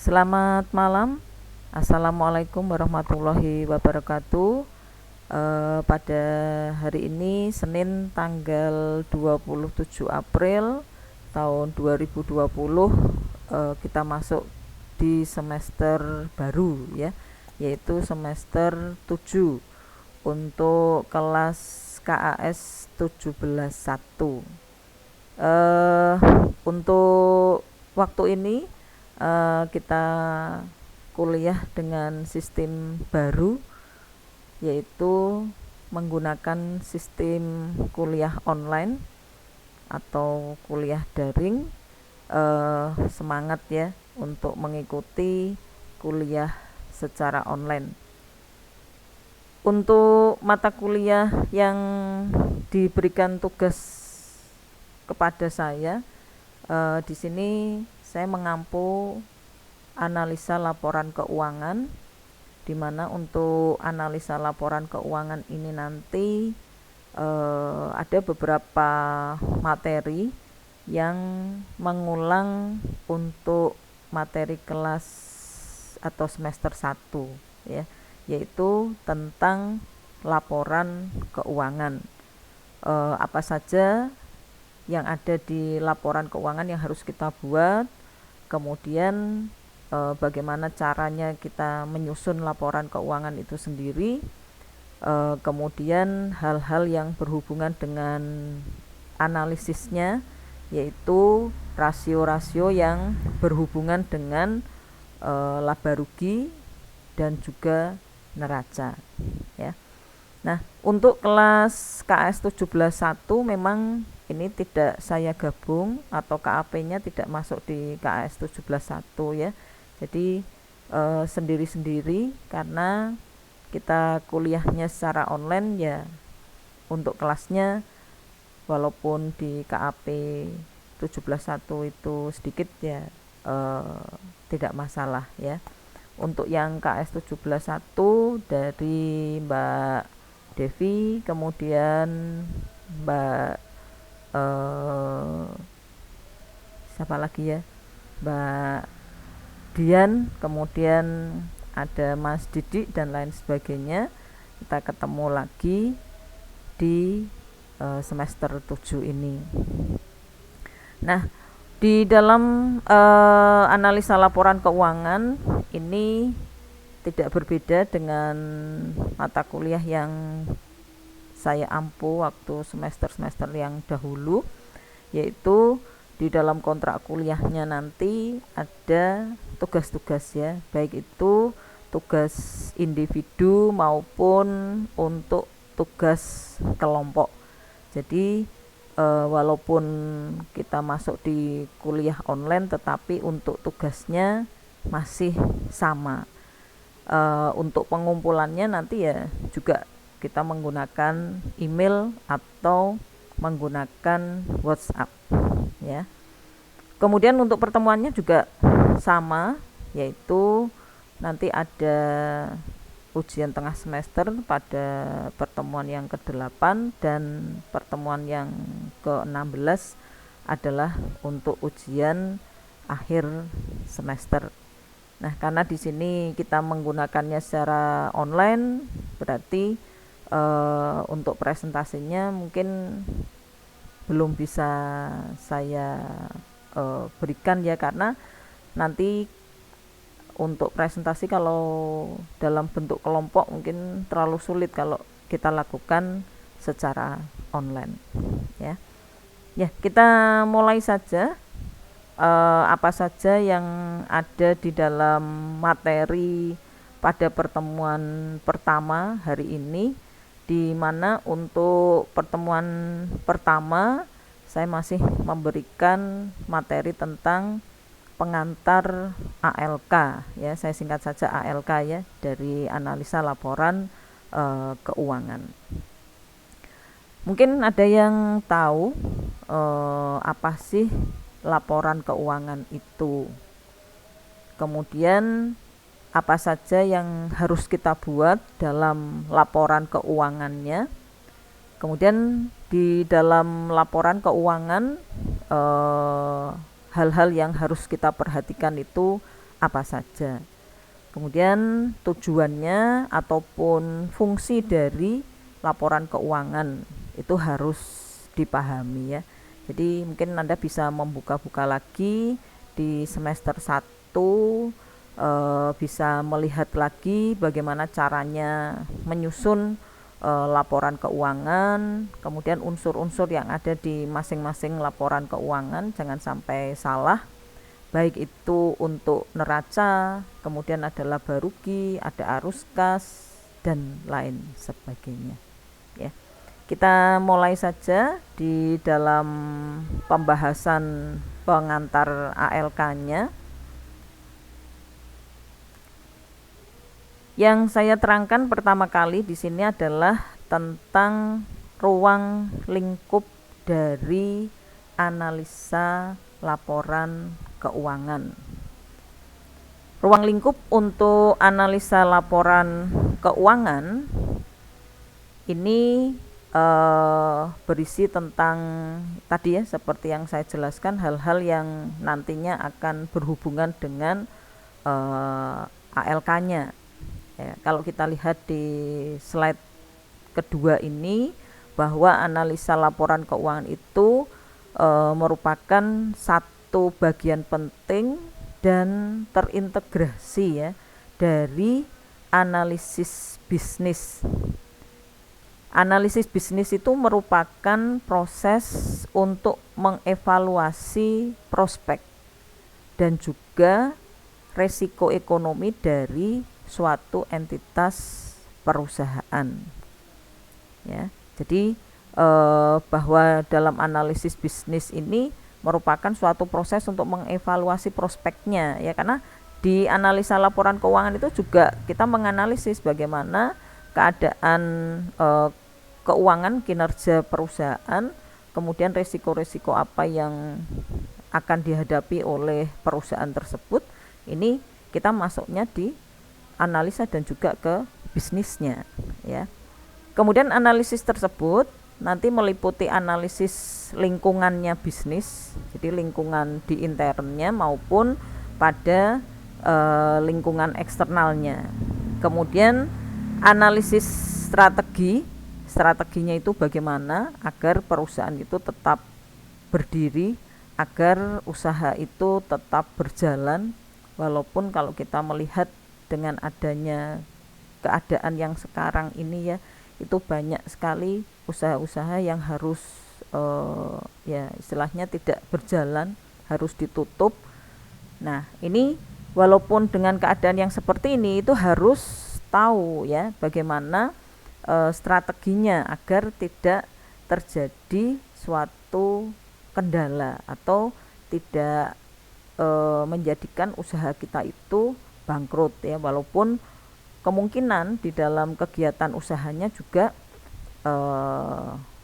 Selamat malam. Assalamualaikum warahmatullahi wabarakatuh. Pada hari ini Senin tanggal 27 April tahun 2020, kita masuk di semester baru ya, yaitu semester 7 untuk kelas KAS 17.1. Untuk waktu ini kita kuliah dengan sistem baru, yaitu menggunakan sistem kuliah online atau kuliah daring. Semangat ya untuk mengikuti kuliah secara online. Untuk mata kuliah yang diberikan tugas kepada saya, di sini saya mengampu analisa laporan keuangan, di mana untuk analisa laporan keuangan ini nanti ada beberapa materi yang mengulang untuk materi kelas atau semester 1 ya, yaitu tentang laporan keuangan. Apa saja yang ada di laporan keuangan yang harus kita buat, kemudian bagaimana caranya kita menyusun laporan keuangan itu sendiri, kemudian hal-hal yang berhubungan dengan analisisnya, yaitu rasio-rasio yang berhubungan dengan laba rugi dan juga neraca ya. Nah, untuk kelas KAS 17.1 memang ini tidak saya gabung atau KAP-nya tidak masuk di KAS 17.1 ya. Jadi sendiri-sendiri karena kita kuliahnya secara online ya. Untuk kelasnya walaupun di KAP 17.1 itu sedikit ya, tidak masalah ya. Untuk yang KAS 17.1 dari Mbak Devi, kemudian Mbak siapa lagi ya, Mbak Dian, kemudian ada Mas Didi dan lain sebagainya. Kita ketemu lagi di semester 7 ini. Nah, di dalam analisa laporan keuangan ini tidak berbeda dengan mata kuliah yang saya ampu waktu semester-semester yang dahulu, yaitu di dalam kontrak kuliahnya nanti ada tugas-tugas ya, baik itu tugas individu maupun untuk tugas kelompok. Jadi walaupun kita masuk di kuliah online, tetapi untuk tugasnya masih sama. Untuk pengumpulannya nanti ya juga kita menggunakan email atau menggunakan WhatsApp ya. Kemudian untuk pertemuannya juga sama, yaitu nanti ada ujian tengah semester pada pertemuan yang ke-8 dan pertemuan yang ke-16 adalah untuk ujian akhir semester. Nah, karena di sini kita menggunakannya secara online, berarti untuk presentasinya mungkin belum bisa saya berikan ya, karena nanti untuk presentasi kalau dalam bentuk kelompok mungkin terlalu sulit kalau kita lakukan secara online ya. Ya, kita mulai saja. Apa saja yang ada di dalam materi pada pertemuan pertama hari ini, di mana untuk pertemuan pertama saya masih memberikan materi tentang pengantar ALK ya, saya singkat saja ALK ya, dari analisa laporan keuangan. Mungkin ada yang tahu apa sih laporan keuangan itu, kemudian apa saja yang harus kita buat dalam laporan keuangannya. Kemudian di dalam laporan keuangan hal-hal yang harus kita perhatikan itu apa saja. Kemudian tujuannya ataupun fungsi dari laporan keuangan itu harus dipahami ya. Jadi mungkin Anda bisa membuka-buka lagi di semester 1, bisa melihat lagi bagaimana caranya menyusun laporan keuangan, kemudian unsur-unsur yang ada di masing-masing laporan keuangan jangan sampai salah, baik itu untuk neraca, kemudian ada laba rugi, ada arus kas, dan lain sebagainya ya. Kita mulai saja di dalam pembahasan pengantar ALK-nya. Yang saya terangkan pertama kali di sini adalah tentang ruang lingkup dari analisa laporan keuangan. Ruang lingkup untuk analisa laporan keuangan ini berisi tentang tadi ya, seperti yang saya jelaskan, hal-hal yang nantinya akan berhubungan dengan ALK-nya. Ya, kalau kita lihat di slide kedua ini, bahwa analisa laporan keuangan itu merupakan satu bagian penting dan terintegrasi ya dari analisis bisnis. Analisis bisnis itu merupakan proses untuk mengevaluasi prospek dan juga resiko ekonomi dari suatu entitas perusahaan. Ya, jadi bahwa dalam analisis bisnis ini merupakan suatu proses untuk mengevaluasi prospeknya ya, karena di analisa laporan keuangan itu juga kita menganalisis bagaimana keadaan keuangan kinerja perusahaan, kemudian resiko-resiko apa yang akan dihadapi oleh perusahaan tersebut. Ini kita masuknya di analisa dan juga ke bisnisnya ya. Kemudian analisis tersebut nanti meliputi analisis lingkungannya bisnis, jadi lingkungan di internnya maupun pada lingkungan eksternalnya. Kemudian analisis strateginya itu bagaimana agar perusahaan itu tetap berdiri, agar usaha itu tetap berjalan, walaupun kalau kita melihat dengan adanya keadaan yang sekarang ini ya, itu banyak sekali usaha-usaha yang harus ya istilahnya tidak berjalan, harus ditutup. Nah ini walaupun dengan keadaan yang seperti ini, itu harus tahu ya bagaimana strateginya agar tidak terjadi suatu kendala atau tidak menjadikan usaha kita itu bangkrut ya, walaupun kemungkinan di dalam kegiatan usahanya juga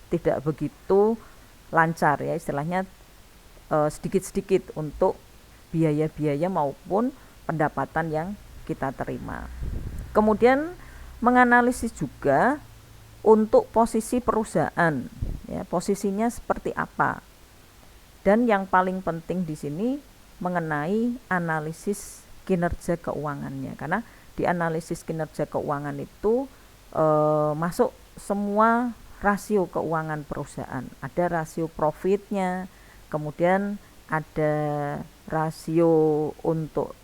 tidak begitu lancar ya, istilahnya sedikit-sedikit untuk biaya-biaya maupun pendapatan yang kita terima. Kemudian menganalisis juga untuk posisi perusahaan ya, posisinya seperti apa. Dan yang paling penting di sini mengenai analisis kinerja keuangannya, karena di analisis kinerja keuangan itu masuk semua rasio keuangan perusahaan. Ada rasio profitnya, kemudian ada rasio untuk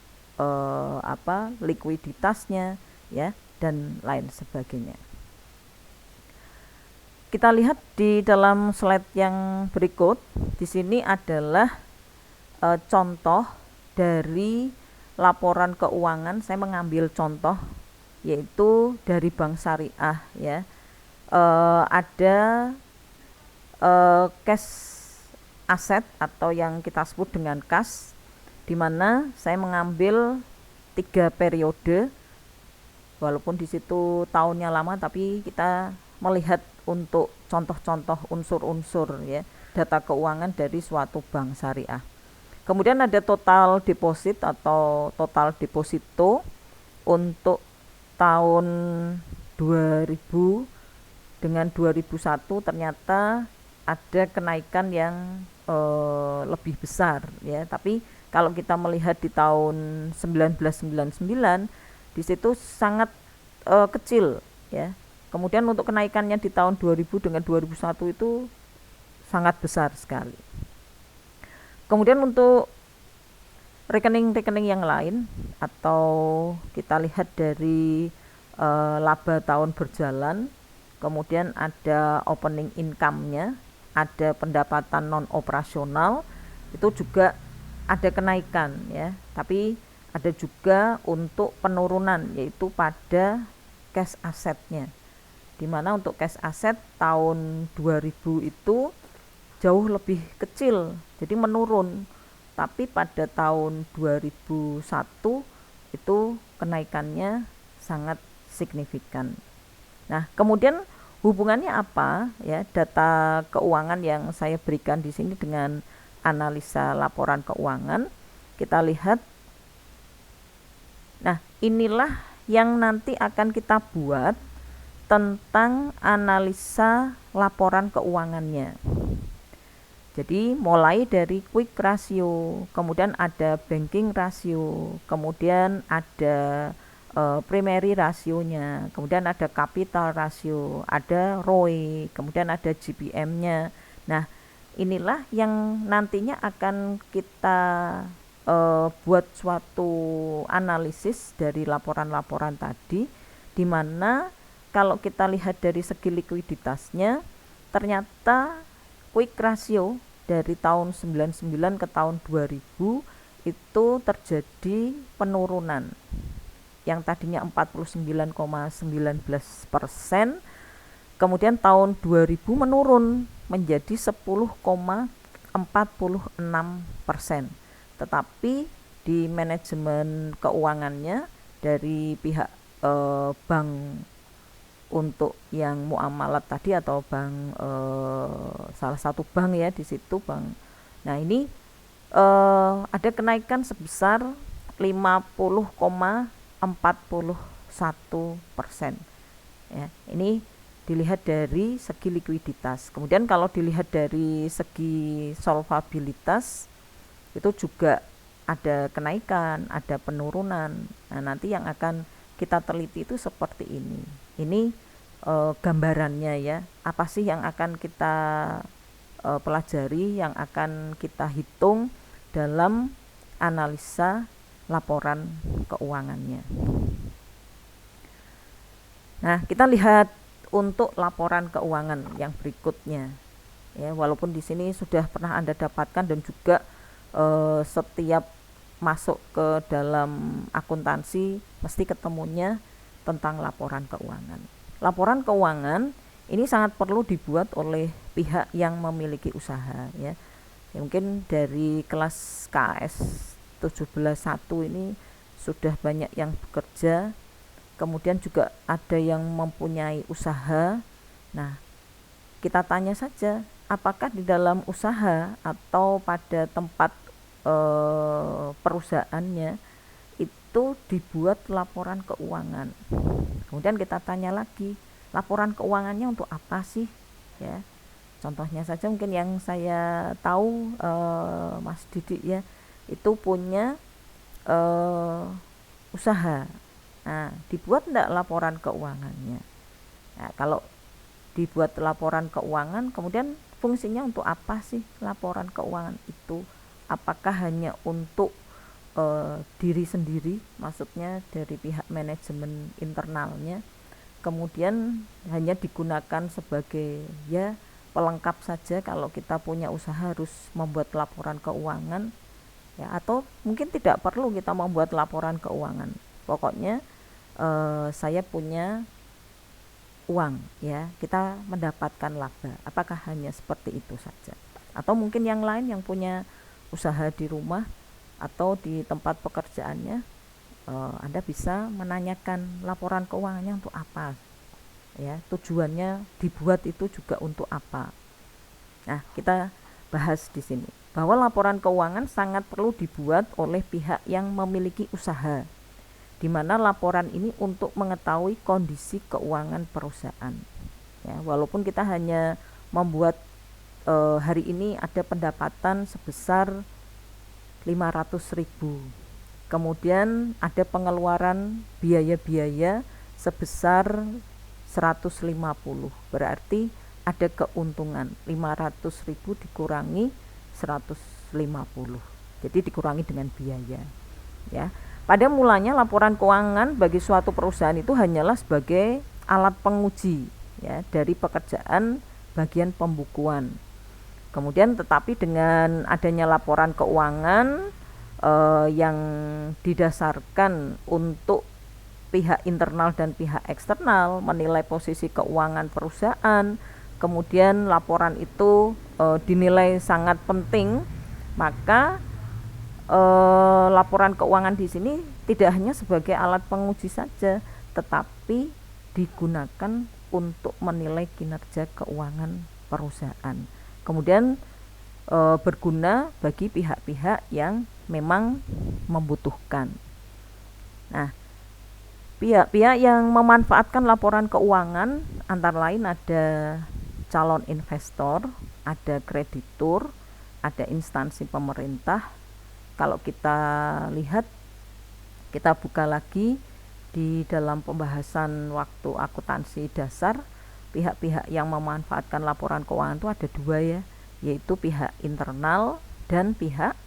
likuiditasnya ya, dan lain sebagainya. Kita lihat di dalam slide yang berikut. Di sini adalah contoh dari laporan keuangan. Saya mengambil contoh yaitu dari Bank Syariah ya. Ada cash aset atau yang kita sebut dengan kas, di mana saya mengambil 3 periode, walaupun di situ tahunnya lama, tapi kita melihat untuk contoh-contoh unsur-unsur ya data keuangan dari suatu bank syariah. Kemudian ada total deposit atau total deposito untuk tahun 2000 dengan 2001 ternyata ada kenaikan yang lebih besar ya, tapi kalau kita melihat di tahun 1999 di situ sangat kecil ya. Kemudian untuk kenaikannya di tahun 2000 dengan 2001 itu sangat besar sekali. Kemudian untuk rekening-rekening yang lain, atau kita lihat dari laba tahun berjalan, kemudian ada opening income-nya, ada pendapatan non operasional, itu juga ada kenaikan ya, tapi ada juga untuk penurunan, yaitu pada cash asetnya, dimana untuk cash aset tahun 2000 itu jauh lebih kecil, jadi menurun, tapi pada tahun 2001 itu kenaikannya sangat signifikan. Nah, kemudian hubungannya apa ya data keuangan yang saya berikan di sini dengan analisa laporan keuangan? Kita lihat. Nah, inilah yang nanti akan kita buat tentang analisa laporan keuangannya. Jadi mulai dari quick ratio, kemudian ada banking ratio, kemudian ada primary rasionya, kemudian ada capital ratio, ada ROE, kemudian ada GPM-nya. Nah, inilah yang nantinya akan kita buat suatu analisis dari laporan-laporan tadi, di mana kalau kita lihat dari segi likuiditasnya, ternyata quick ratio dari tahun 99 ke tahun 2000 itu terjadi penurunan, yang tadinya 49,19%, kemudian tahun 2000 menurun menjadi 10,46%. Tetapi di manajemen keuangannya dari pihak bank untuk yang muamalat tadi, atau bank salah satu bank ya di situ bank. Nah, ini ada kenaikan sebesar 50,41%. Ya, ini dilihat dari segi likuiditas. Kemudian kalau dilihat dari segi solvabilitas itu juga ada kenaikan, ada penurunan. Nah, nanti yang akan kita teliti itu seperti ini. Ini gambarannya ya. Apa sih yang akan kita pelajari, yang akan kita hitung dalam analisa laporan keuangannya. Nah, kita lihat untuk laporan keuangan yang berikutnya. Ya, walaupun di sini sudah pernah Anda dapatkan dan juga setiap masuk ke dalam akuntansi mesti ketemunya tentang laporan keuangan. Laporan keuangan ini sangat perlu dibuat oleh pihak yang memiliki usaha ya. Ya, mungkin dari kelas KS 17.1 ini sudah banyak yang bekerja, kemudian juga ada yang mempunyai usaha. Nah, kita tanya saja, apakah di dalam usaha atau pada tempat perusahaannya itu dibuat laporan keuangan. Kemudian kita tanya lagi, laporan keuangannya untuk apa sih ya. Contohnya saja mungkin yang saya tahu Mas Didik ya, itu punya usaha. Nah, dibuat enggak laporan keuangannya? Nah, kalau dibuat laporan keuangan, kemudian fungsinya untuk apa sih laporan keuangan itu? Apakah hanya untuk diri sendiri, maksudnya dari pihak manajemen internalnya, kemudian hanya digunakan sebagai ya pelengkap saja kalau kita punya usaha harus membuat laporan keuangan ya, atau mungkin tidak perlu kita membuat laporan keuangan, pokoknya saya punya uang ya, kita mendapatkan laba, apakah hanya seperti itu saja? Atau mungkin yang lain yang punya usaha di rumah atau di tempat pekerjaannya, Anda bisa menanyakan laporan keuangannya untuk apa ya, tujuannya dibuat itu juga untuk apa. Nah, kita bahas di sini bahwa laporan keuangan sangat perlu dibuat oleh pihak yang memiliki usaha, di mana laporan ini untuk mengetahui kondisi keuangan perusahaan ya. Walaupun kita hanya membuat hari ini ada pendapatan sebesar 500.000. Kemudian ada pengeluaran biaya-biaya sebesar 150. Berarti ada keuntungan 500.000 dikurangi 150. Jadi dikurangi dengan biaya. Ya. Pada mulanya laporan keuangan bagi suatu perusahaan itu hanyalah sebagai alat penguji ya dari pekerjaan bagian pembukuan. Kemudian tetapi dengan adanya laporan keuangan yang didasarkan untuk pihak internal dan pihak eksternal menilai posisi keuangan perusahaan, kemudian laporan itu dinilai sangat penting, maka laporan keuangan di sini tidak hanya sebagai alat penguji saja, tetapi digunakan untuk menilai kinerja keuangan perusahaan. Kemudian berguna bagi pihak-pihak yang memang membutuhkan. Nah, pihak-pihak yang memanfaatkan laporan keuangan antara lain ada calon investor, ada kreditur, ada instansi pemerintah. Kalau kita lihat, kita buka lagi di dalam pembahasan waktu akuntansi dasar, pihak-pihak yang memanfaatkan laporan keuangan itu ada dua ya, yaitu pihak internal dan pihak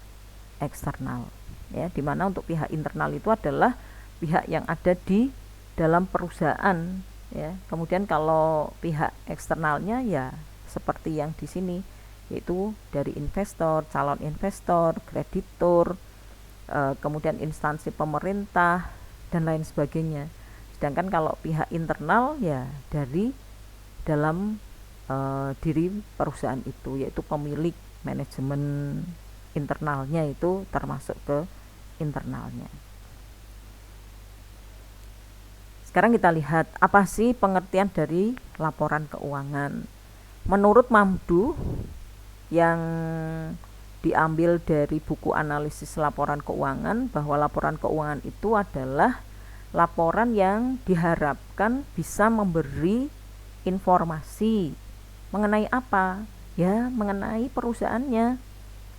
eksternal. Ya, di mana untuk pihak internal itu adalah pihak yang ada di dalam perusahaan. Ya, kemudian kalau pihak eksternalnya ya seperti yang di sini, yaitu dari investor, calon investor, kreditur, kemudian instansi pemerintah dan lain sebagainya. Sedangkan kalau pihak internal ya dari dalam diri perusahaan itu, yaitu pemilik, manajemen internalnya itu termasuk ke internalnya. Sekarang kita lihat apa sih pengertian dari laporan keuangan. Menurut Mamdu yang diambil dari buku analisis laporan keuangan, bahwa laporan keuangan itu adalah laporan yang diharapkan bisa memberi informasi mengenai apa? Ya, mengenai perusahaannya.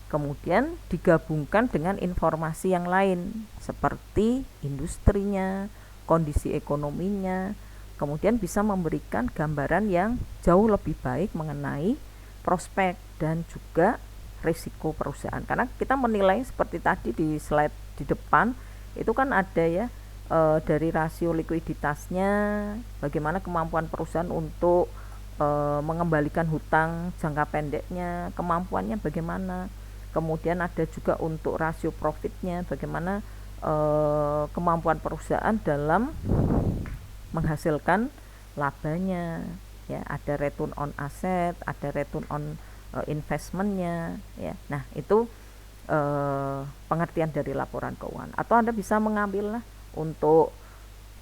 Kemudian digabungkan dengan informasi yang lain seperti industrinya, kondisi ekonominya. Kemudian bisa memberikan gambaran yang jauh lebih baik mengenai prospek dan juga risiko perusahaan. Karena kita menilai seperti tadi di slide di depan itu kan ada ya dari rasio likuiditasnya, bagaimana kemampuan perusahaan untuk mengembalikan hutang jangka pendeknya, kemampuannya bagaimana. Kemudian ada juga untuk rasio profitnya, bagaimana kemampuan perusahaan dalam menghasilkan labanya. Ya, ada return on asset, ada return on investmentnya. Ya, nah itu pengertian dari laporan keuangan. Atau Anda bisa mengambil lah untuk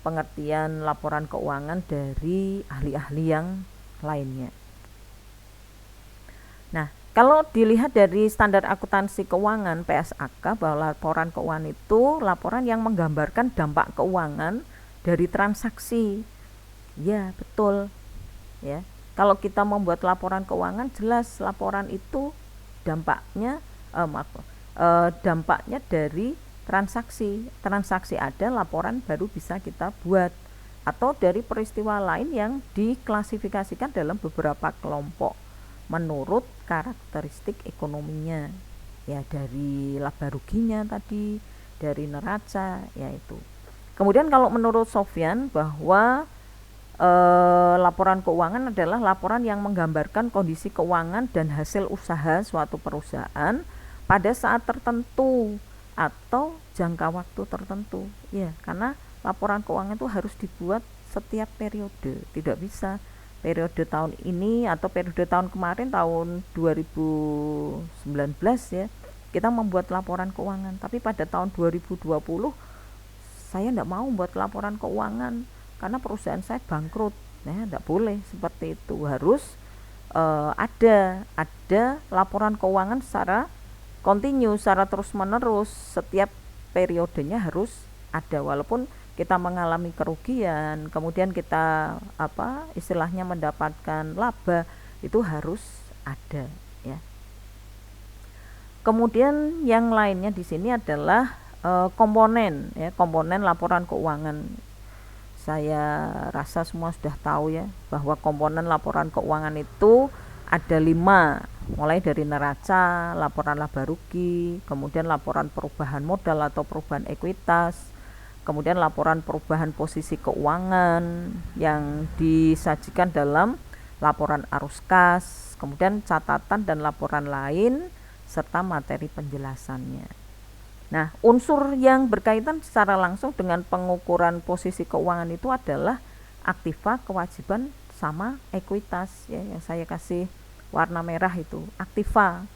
pengertian laporan keuangan dari ahli-ahli yang lainnya. Nah, kalau dilihat dari standar akuntansi keuangan PSAK, bahwa laporan keuangan itu laporan yang menggambarkan dampak keuangan dari transaksi. Ya, betul. Ya, kalau kita membuat laporan keuangan, jelas laporan itu dampaknya dampaknya dari transaksi. Transaksi ada, laporan baru bisa kita buat. Atau dari peristiwa lain yang diklasifikasikan dalam beberapa kelompok menurut karakteristik ekonominya. Ya, dari laba ruginya tadi, dari neraca, yaitu. Kemudian kalau menurut Sofyan, bahwa laporan keuangan adalah laporan yang menggambarkan kondisi keuangan dan hasil usaha suatu perusahaan pada saat tertentu atau jangka waktu tertentu. Ya, karena laporan keuangan itu harus dibuat setiap periode, tidak bisa periode tahun ini atau periode tahun kemarin, tahun 2019 ya, kita membuat laporan keuangan, tapi pada tahun 2020 saya tidak mau membuat laporan keuangan karena perusahaan saya bangkrut. Nah, tidak boleh seperti itu. Harus ada laporan keuangan secara kontinu, secara terus menerus, setiap periodenya harus ada. Walaupun kita mengalami kerugian, kemudian kita istilahnya mendapatkan laba, itu harus ada ya. Kemudian yang lainnya di sini adalah komponen ya, komponen laporan keuangan. Saya rasa semua sudah tahu ya bahwa komponen laporan keuangan itu ada 5, mulai dari neraca, laporan laba rugi, kemudian laporan perubahan modal atau perubahan ekuitas, kemudian laporan perubahan posisi keuangan yang disajikan dalam laporan arus kas, kemudian catatan dan laporan lain, serta materi penjelasannya. Nah, unsur yang berkaitan secara langsung dengan pengukuran posisi keuangan itu adalah aktiva, kewajiban, sama ekuitas ya, yang saya kasih warna merah itu. Aktiva,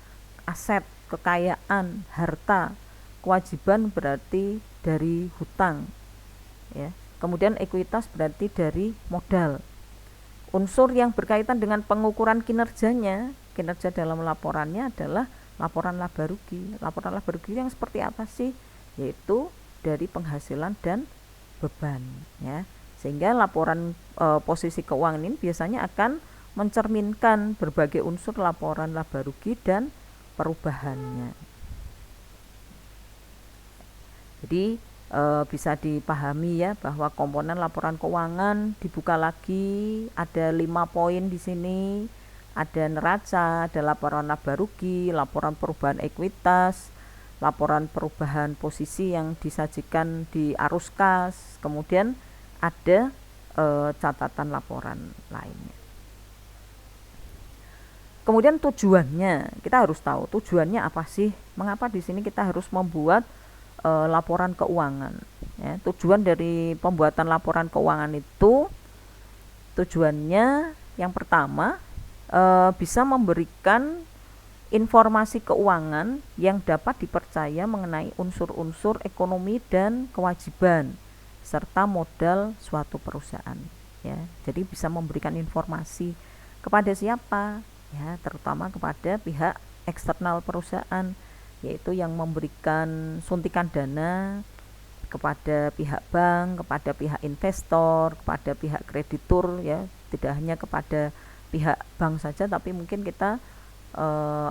aset, kekayaan, harta. Kewajiban berarti dari hutang ya. Kemudian ekuitas berarti dari modal. Unsur yang berkaitan dengan pengukuran kinerjanya, kinerja dalam laporannya adalah laporan laba rugi. Laporan laba rugi yang seperti apa sih? Yaitu dari penghasilan dan beban ya. Sehingga laporan posisi keuangan ini biasanya akan mencerminkan berbagai unsur laporan laba rugi dan perubahannya. Jadi bisa dipahami ya bahwa komponen laporan keuangan dibuka lagi, ada 5 poin di sini. Ada neraca, ada laporan laba rugi, laporan perubahan ekuitas, laporan perubahan posisi yang disajikan di arus kas, kemudian ada catatan laporan lainnya. Kemudian tujuannya, kita harus tahu tujuannya apa sih? Mengapa di sini kita harus membuat laporan keuangan? Ya, tujuan dari pembuatan laporan keuangan itu tujuannya yang pertama bisa memberikan informasi keuangan yang dapat dipercaya mengenai unsur-unsur ekonomi dan kewajiban serta modal suatu perusahaan ya. Jadi bisa memberikan informasi kepada siapa ya, terutama kepada pihak eksternal perusahaan, yaitu yang memberikan suntikan dana kepada pihak bank, kepada pihak investor, kepada pihak kreditur ya, tidak hanya kepada pihak bank saja, tapi mungkin kita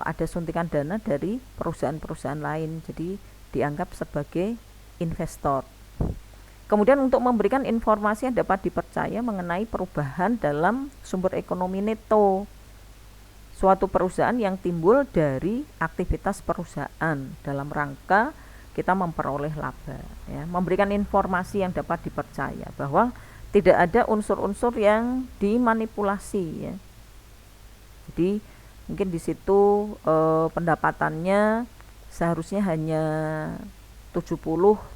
ada suntikan dana dari perusahaan-perusahaan lain, jadi dianggap sebagai investor. Kemudian untuk memberikan informasi yang dapat dipercaya mengenai perubahan dalam sumber ekonomi neto suatu perusahaan yang timbul dari aktivitas perusahaan dalam rangka kita memperoleh laba ya, memberikan informasi yang dapat dipercaya bahwa tidak ada unsur-unsur yang dimanipulasi ya. Jadi mungkin di situ pendapatannya seharusnya hanya 70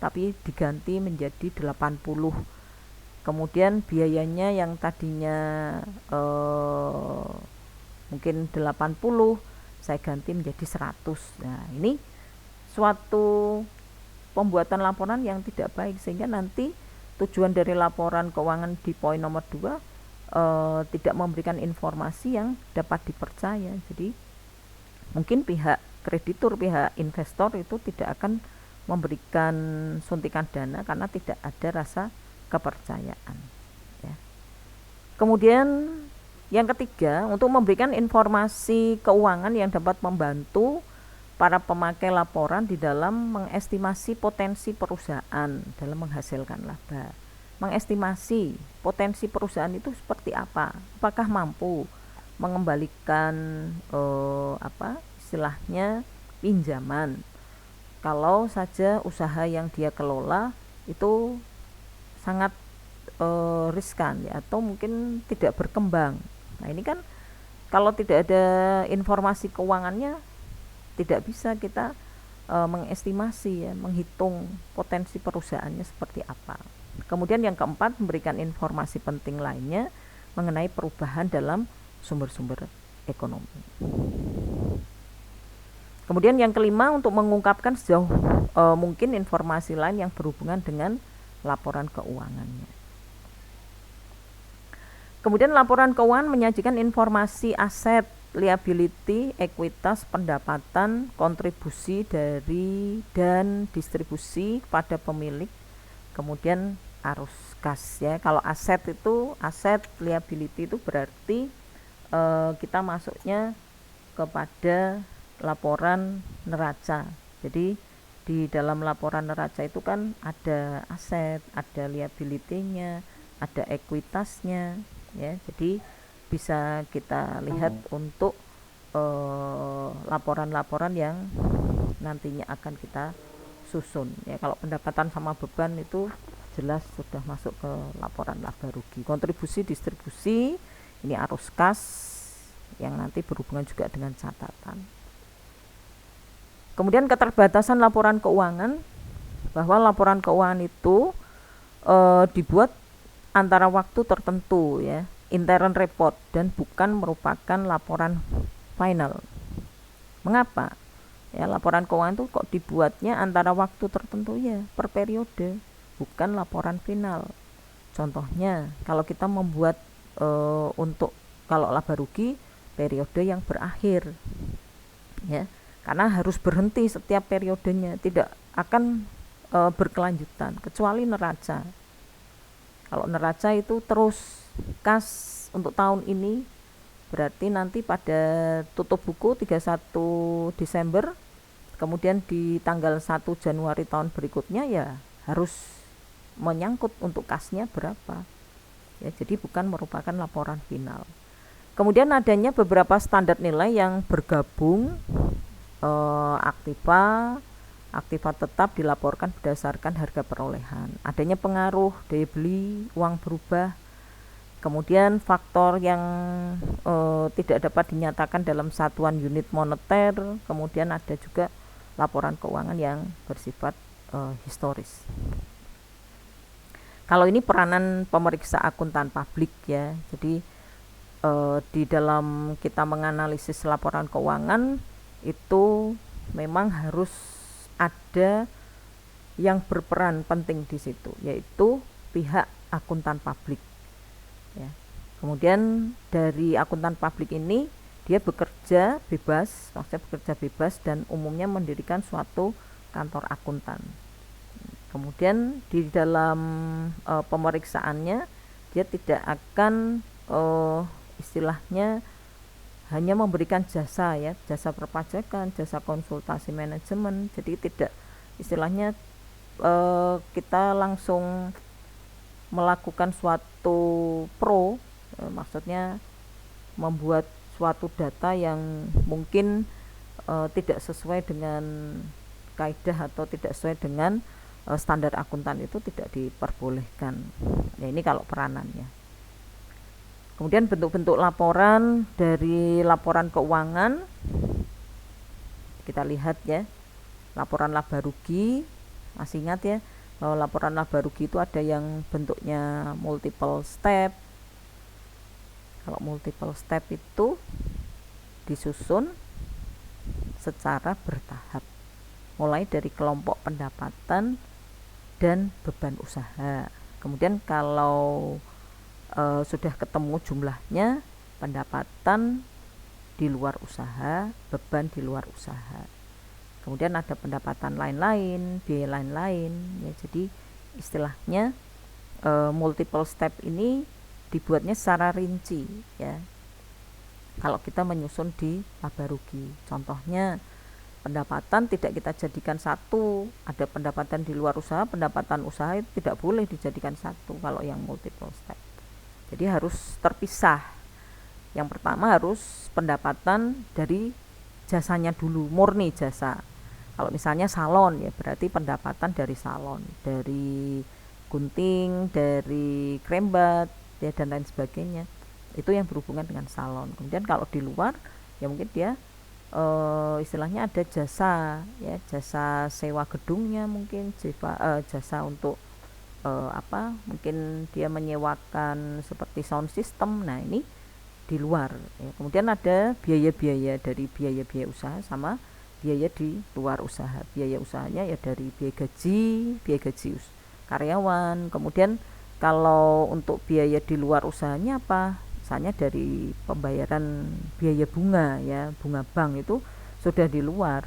tapi diganti menjadi 80. Kemudian biayanya yang tadinya mungkin 80 saya ganti menjadi 100. Nah, ini suatu pembuatan laporan yang tidak baik, sehingga nanti tujuan dari laporan keuangan di poin nomor 2 tidak memberikan informasi yang dapat dipercaya. Jadi mungkin pihak kreditur, pihak investor itu tidak akan memberikan suntikan dana karena tidak ada rasa kepercayaan ya. Kemudian yang ketiga, untuk memberikan informasi keuangan yang dapat membantu para pemakai laporan di dalam mengestimasi potensi perusahaan dalam menghasilkan laba. Mengestimasi potensi perusahaan itu seperti apa? Apakah mampu mengembalikan istilahnya pinjaman? Kalau saja usaha yang dia kelola itu sangat riskan ya, atau mungkin tidak berkembang. Nah, ini kan kalau tidak ada informasi keuangannya tidak bisa kita mengestimasi ya, menghitung potensi perusahaannya seperti apa. Kemudian yang keempat, memberikan informasi penting lainnya mengenai perubahan dalam sumber-sumber ekonomi. Kemudian yang kelima, untuk mengungkapkan sejauh mungkin informasi lain yang berhubungan dengan laporan keuangannya. Kemudian laporan keuangan menyajikan informasi aset, liability, ekuitas, pendapatan, kontribusi dari dan distribusi kepada pemilik, kemudian arus kas ya. Kalau aset itu, aset liability itu berarti kita masuknya kepada laporan neraca. Jadi di dalam laporan neraca itu kan ada aset, ada liability-nya, ada ekuitasnya ya. Jadi bisa kita lihat untuk laporan-laporan yang nantinya akan kita susun ya. Kalau pendapatan sama beban itu jelas sudah masuk ke laporan laba rugi. Kontribusi distribusi ini arus kas yang nanti berhubungan juga dengan catatan. Kemudian keterbatasan laporan keuangan, bahwa laporan keuangan itu dibuat antara waktu tertentu ya, interim report, dan bukan merupakan laporan final. Mengapa? Ya, laporan keuangan itu kok dibuatnya antara waktu tertentu ya, per periode, bukan laporan final. Contohnya, kalau kita membuat untuk kalau laba rugi periode yang berakhir, ya, karena harus berhenti setiap periodenya, tidak akan berkelanjutan, kecuali neraca. Kalau neraca itu terus kas untuk tahun ini, berarti nanti pada tutup buku 31 Desember, kemudian di tanggal 1 Januari tahun berikutnya ya harus menyangkut untuk kasnya berapa ya. Jadi bukan merupakan laporan final. Kemudian adanya beberapa standar nilai yang bergabung, aktiva tetap dilaporkan berdasarkan harga perolehan. Adanya pengaruh daya beli, uang berubah, kemudian faktor yang tidak dapat dinyatakan dalam satuan unit moneter, kemudian ada juga laporan keuangan yang bersifat historis. Kalau ini peranan pemeriksa akuntan publik ya. Jadi di dalam kita menganalisis laporan keuangan itu memang harus ada yang berperan penting di situ, yaitu pihak akuntan publik ya. Kemudian dari akuntan publik ini dia bekerja bebas, maksudnya bekerja bebas dan umumnya mendirikan suatu kantor akuntan. Kemudian di dalam pemeriksaannya dia tidak akan istilahnya hanya memberikan jasa ya, jasa perpajakan, jasa konsultasi manajemen. Jadi tidak istilahnya kita langsung melakukan suatu maksudnya membuat suatu data yang mungkin tidak sesuai dengan kaidah atau tidak sesuai dengan standar akuntan, itu tidak diperbolehkan. Ya, ini kalau peranannya. Kemudian bentuk-bentuk laporan dari laporan keuangan kita lihat ya. Laporan laba rugi, masih ingat ya bahwa laporan laba rugi itu ada yang bentuknya multiple step. Kalau multiple step itu disusun secara bertahap, mulai dari kelompok pendapatan dan beban usaha. Kemudian kalau sudah ketemu jumlahnya, pendapatan di luar usaha, beban di luar usaha. Kemudian ada pendapatan lain-lain, biaya lain-lain ya. Jadi istilahnya multiple step ini dibuatnya secara rinci ya. Kalau kita menyusun di laba rugi, contohnya pendapatan tidak kita jadikan satu, ada pendapatan di luar usaha, pendapatan usaha itu tidak boleh dijadikan satu kalau yang multiple step. Jadi harus terpisah. Yang pertama harus pendapatan dari jasanya dulu, murni jasa. Kalau misalnya salon ya berarti pendapatan dari salon, dari gunting, dari krembat ya, dan lain sebagainya. Itu yang berhubungan dengan salon. Kemudian kalau di luar ya mungkin dia istilahnya ada jasa ya, jasa sewa gedungnya, mungkin jasa untuk mungkin dia menyewakan seperti sound system. Nah ini di luar ya. Kemudian ada biaya-biaya dari biaya-biaya usaha sama biaya di luar usaha. Biaya usahanya ya dari biaya gaji karyawan. Kemudian kalau untuk biaya di luar usahanya apa? Misalnya dari pembayaran biaya bunga ya, bunga bank itu sudah di luar.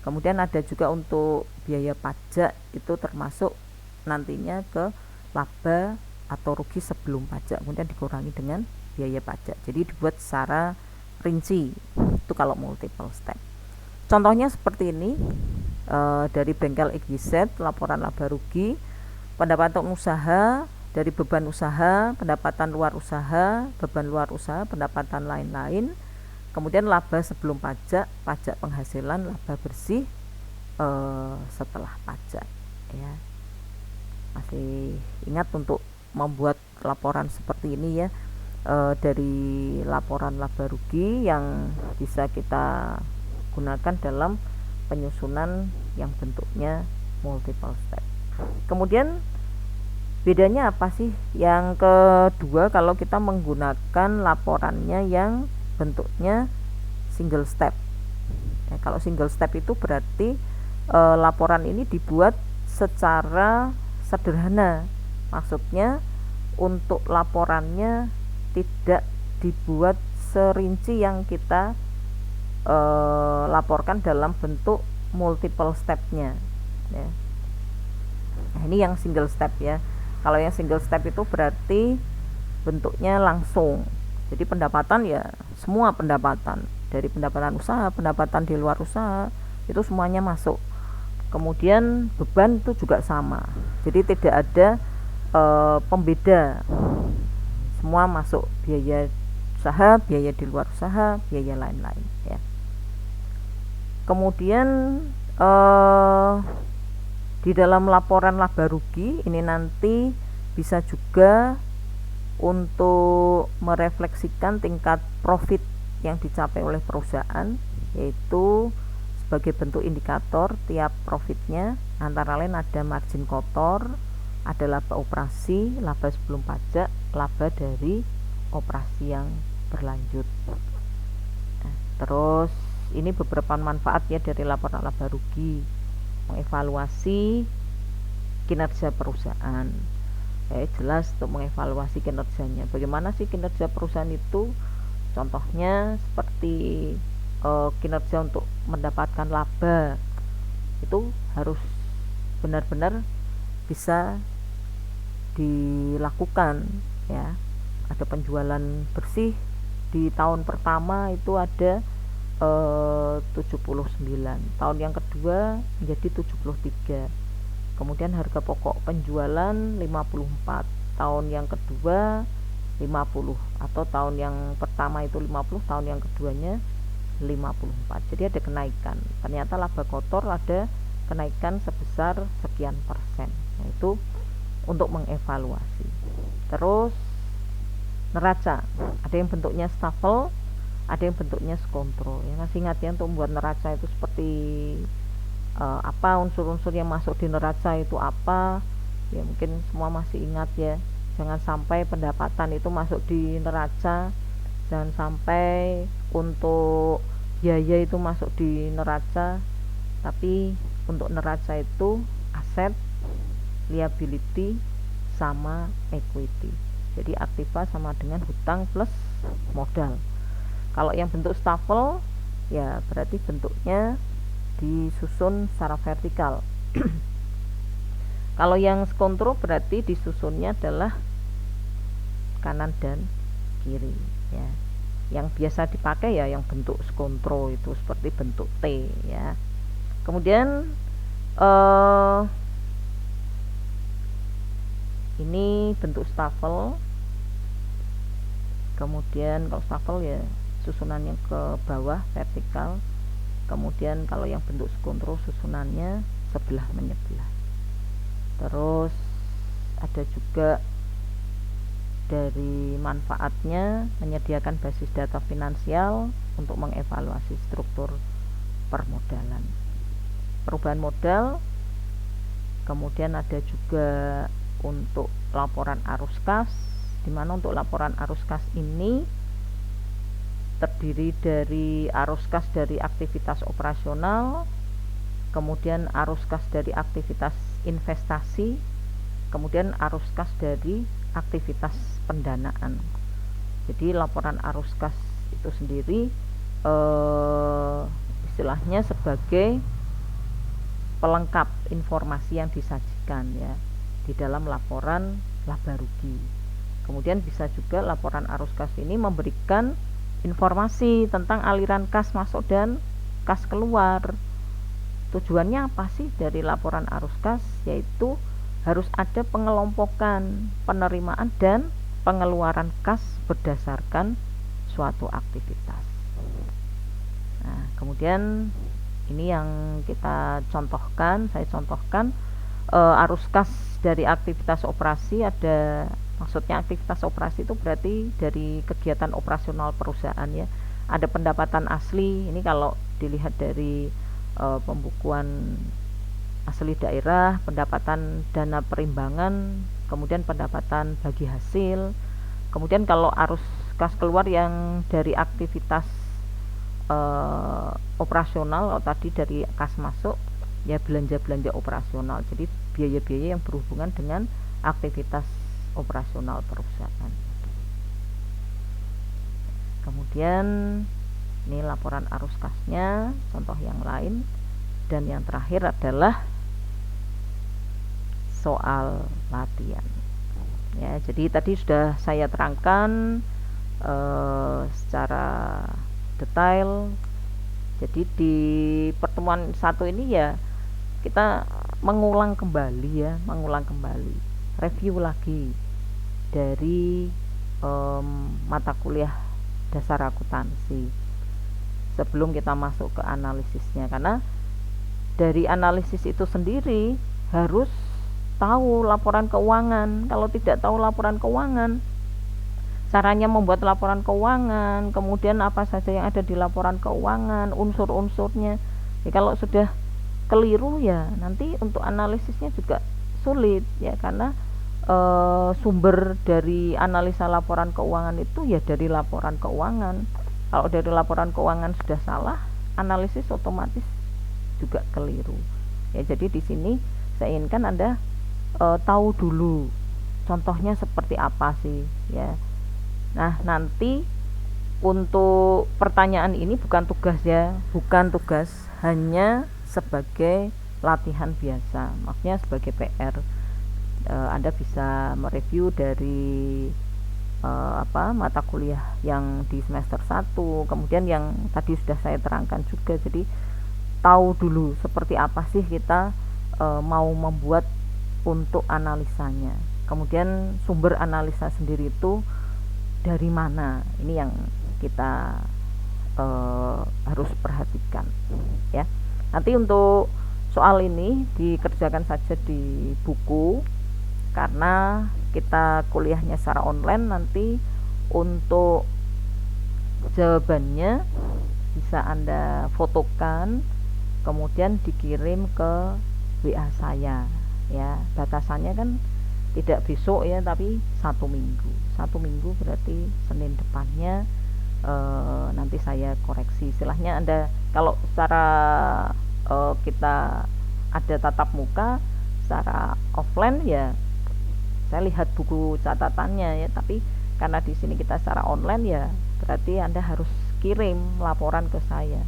Kemudian ada juga untuk biaya pajak, itu termasuk nantinya ke laba atau rugi sebelum pajak, kemudian dikurangi dengan biaya pajak. Jadi dibuat secara rinci. Itu kalau multiple step. Contohnya seperti ini, dari bengkel XYZ, laporan laba rugi, pendapatan usaha, dari beban usaha, pendapatan luar usaha, beban luar usaha, pendapatan lain-lain, kemudian laba sebelum pajak, pajak penghasilan, laba bersih setelah pajak, ya. Masih ingat untuk membuat laporan seperti ini ya, dari laporan laba rugi yang bisa kita gunakan dalam penyusunan yang bentuknya multiple step. Kemudian bedanya apa sih? Yang kedua, kalau kita menggunakan laporannya yang bentuknya single step. Ya, kalau single step itu berarti laporan ini dibuat secara sederhana. Maksudnya untuk laporannya tidak dibuat serinci yang kita laporkan dalam bentuk multiple stepnya, ya. Nah, ini yang single step ya. Kalau yang single step itu berarti bentuknya langsung. Jadi pendapatan ya semua pendapatan, dari pendapatan usaha, pendapatan di luar usaha, itu semuanya masuk. Kemudian beban itu juga sama. Jadi tidak ada pembeda. Semua masuk, biaya usaha, biaya di luar usaha, biaya lain-lain ya. Kemudian di dalam laporan laba rugi ini nanti bisa juga untuk merefleksikan tingkat profit yang dicapai oleh perusahaan, yaitu sebagai bentuk indikator tiap profitnya, antara lain ada margin kotor, ada laba operasi, laba sebelum pajak, laba dari operasi yang berlanjut. Nah, terus ini beberapa manfaat ya dari laporan laba rugi: mengevaluasi kinerja perusahaan. Jelas untuk mengevaluasi kinerjanya. Bagaimana sih kinerja perusahaan itu? Contohnya seperti kinerja untuk mendapatkan laba itu harus benar-benar bisa dilakukan ya. Ada penjualan bersih di tahun pertama itu ada 79, tahun yang kedua menjadi 73, kemudian harga pokok penjualan 54, tahun yang kedua 50, atau tahun yang pertama itu 50, tahun yang keduanya 54. Jadi ada kenaikan. Ternyata laba kotor ada kenaikan sebesar sekian persen. Nah, itu untuk mengevaluasi. Terus neraca, ada yang bentuknya stafel, ada yang bentuknya skontro. Ya, masih ingat ya, untuk membuat neraca itu seperti apa unsur-unsur yang masuk di neraca itu apa? Ya mungkin semua masih ingat ya. Jangan sampai pendapatan itu masuk di neraca, jangan sampai untuk biaya itu masuk di neraca, tapi untuk neraca itu aset, liability, sama equity. Jadi aktiva sama dengan hutang plus modal. Kalau yang bentuk stafel ya berarti bentuknya disusun secara vertikal. Kalau yang skontro berarti disusunnya adalah kanan dan kiri ya. Yang biasa dipakai ya yang bentuk skontro itu seperti bentuk T ya. Kemudian ini bentuk stafel. Kemudian kalau stafel ya susunannya ke bawah vertikal. Kemudian kalau yang bentuk skontro susunannya sebelah menyebelah. Terus ada juga dari manfaatnya menyediakan basis data finansial untuk mengevaluasi struktur permodalan, perubahan modal. Kemudian ada juga untuk laporan arus kas, di mana untuk laporan arus kas ini terdiri dari arus kas dari aktivitas operasional, kemudian arus kas dari aktivitas investasi, kemudian arus kas dari aktivitas pendanaan. Jadi laporan arus kas itu sendiri istilahnya sebagai pelengkap informasi yang disajikan ya di dalam laporan laba rugi. Kemudian bisa juga laporan arus kas ini memberikan informasi tentang aliran kas masuk dan kas keluar. Tujuannya apa sih dari laporan arus kas? Yaitu harus ada pengelompokan penerimaan dan pengeluaran kas berdasarkan suatu aktivitas. Nah, kemudian ini yang kita contohkan, saya contohkan arus kas dari aktivitas operasi ada, maksudnya aktivitas operasi itu berarti dari kegiatan operasional perusahaan ya. Ada pendapatan asli, ini kalau dilihat dari pembukuan asli daerah, pendapatan dana perimbangan, kemudian pendapatan bagi hasil. Kemudian kalau arus kas keluar yang dari aktivitas operasional, kalau tadi dari kas masuk ya belanja-belanja operasional, jadi biaya-biaya yang berhubungan dengan aktivitas operasional perusahaan. Kemudian ini laporan arus kasnya, contoh yang lain. Dan yang terakhir adalah soal latihan ya. Jadi tadi sudah saya terangkan secara detail. Jadi di pertemuan satu ini ya kita mengulang kembali, review lagi dari mata kuliah dasar akuntansi sebelum kita masuk ke analisisnya, karena dari analisis itu sendiri harus tahu laporan keuangan. Kalau tidak tahu laporan keuangan, caranya membuat laporan keuangan, kemudian apa saja yang ada di laporan keuangan, unsur-unsurnya, ya kalau sudah keliru ya nanti untuk analisisnya juga sulit ya, karena sumber dari analisa laporan keuangan itu ya dari laporan keuangan. Kalau dari laporan keuangan sudah salah, analisis otomatis juga keliru ya. Jadi di sini saya inginkan Anda tahu dulu contohnya seperti apa sih ya. Nah, nanti untuk pertanyaan ini bukan tugas ya, hanya sebagai latihan biasa, maksudnya sebagai PR. Anda bisa mereview dari mata kuliah yang di semester 1, kemudian yang tadi sudah saya terangkan juga. Jadi tahu dulu seperti apa sih kita mau membuat untuk analisanya, kemudian sumber analisa sendiri itu dari mana, ini yang kita harus perhatikan ya. Nanti untuk soal ini dikerjakan saja di buku, karena kita kuliahnya secara online. Nanti untuk jawabannya bisa Anda fotokan, kemudian dikirim ke WA saya ya. Batasannya kan tidak besok ya, tapi 1 minggu berarti Senin depannya nanti saya koreksi. Istilahnya Anda kalau secara kita ada tatap muka, secara offline ya saya lihat buku catatannya ya, tapi karena di sini kita secara online ya berarti Anda harus kirim laporan ke saya.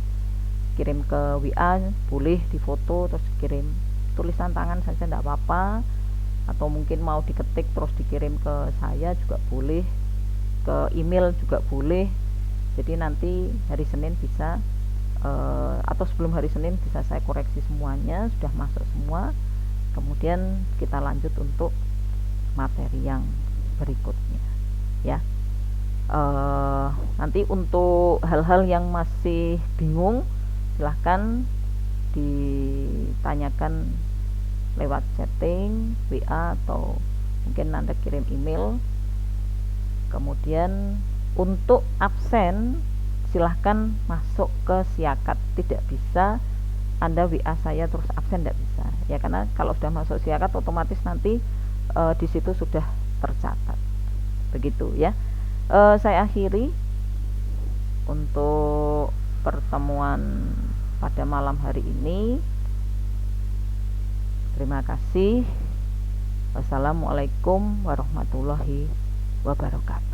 Kirim ke WA boleh, difoto terus kirim, tulisan tangan saja tidak apa-apa, atau mungkin mau diketik terus dikirim ke saya juga boleh, ke email juga boleh. Jadi nanti hari Senin bisa atau sebelum hari Senin bisa saya koreksi semuanya, sudah masuk semua, kemudian kita lanjut untuk materi yang berikutnya ya. Nanti untuk hal-hal yang masih bingung silahkan ditanyakan lewat chatting, WA, atau mungkin Anda kirim email. Kemudian untuk absen silahkan masuk ke Siakat, tidak bisa Anda WA saya terus absen, tidak bisa ya, karena kalau sudah masuk Siakat otomatis nanti di situ sudah tercatat, begitu ya. Saya akhiri untuk pertemuan pada malam hari ini. Terima kasih. Wassalamualaikum warahmatullahi wabarakatuh.